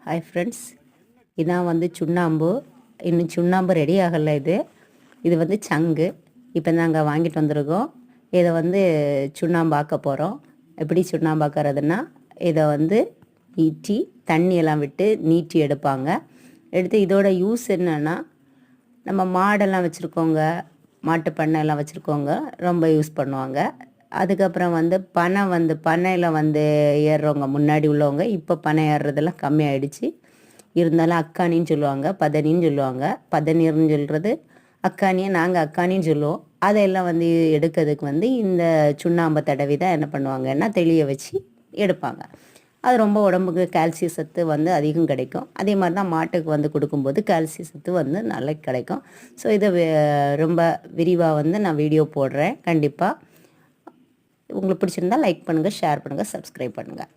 Hi friends, இதான் வந்து சுண்ணாம்பு. இன்னும் சுண்ணாம்பு ரெடி ஆகலை. இது வந்து சங்கு. இப்போ நாங்கள் வாங்கிட்டு வந்திருக்கோம். இதை வந்து சுண்ணாம்பாக்க போகிறோம். எப்படி சுண்ணாம்பாக்கிறதுனா, இதை வந்து நீட்டி தண்ணியெல்லாம் விட்டு நீட்டி எடுப்பாங்க. எடுத்து இதோட யூஸ் என்னென்னா, நம்ம மாடெல்லாம் வச்சுருக்கோங்க, மாட்டு பண்ணையெல்லாம் வச்சுருக்கோங்க, ரொம்ப யூஸ் பண்ணுவாங்க. அதுக்கப்புறம் வந்து பனையில் வந்து ஏறுறவங்க முன்னாடி உள்ளவங்க இப்போ பனை ஏறுறதெல்லாம் கம்மி ஆகிடுச்சு. இருந்தாலும் அக்கானின்னு சொல்லுவாங்க, பதனின்னு சொல்லுவாங்க. பதநீர்னு சொல்கிறது அக்கானியை நாங்கள் அக்கானின்னு சொல்லுவோம். அதையெல்லாம் வந்து எடுக்கிறதுக்கு வந்து இந்த சுண்ணாம்பை தடவி தான் என்ன பண்ணுவாங்கன்னா தெளிய வச்சு எடுப்பாங்க. அது ரொம்ப உடம்புக்கு கால்சிய சத்து வந்து அதிகம் கிடைக்கும். அதே மாதிரி தான் மாட்டுக்கு வந்து கொடுக்கும்போது கால்சிய சத்து வந்து நல்லா கிடைக்கும். ஸோ இதை ரொம்ப விரிவாக வந்து நான் வீடியோ போடுறேன். கண்டிப்பாக உங்களுக்கு பிடிச்சிருந்தா லைக் பண்ணுங்கள், ஷேர் பண்ணுங்கள், சப்ஸ்கிரைப் பண்ணுங்கள்.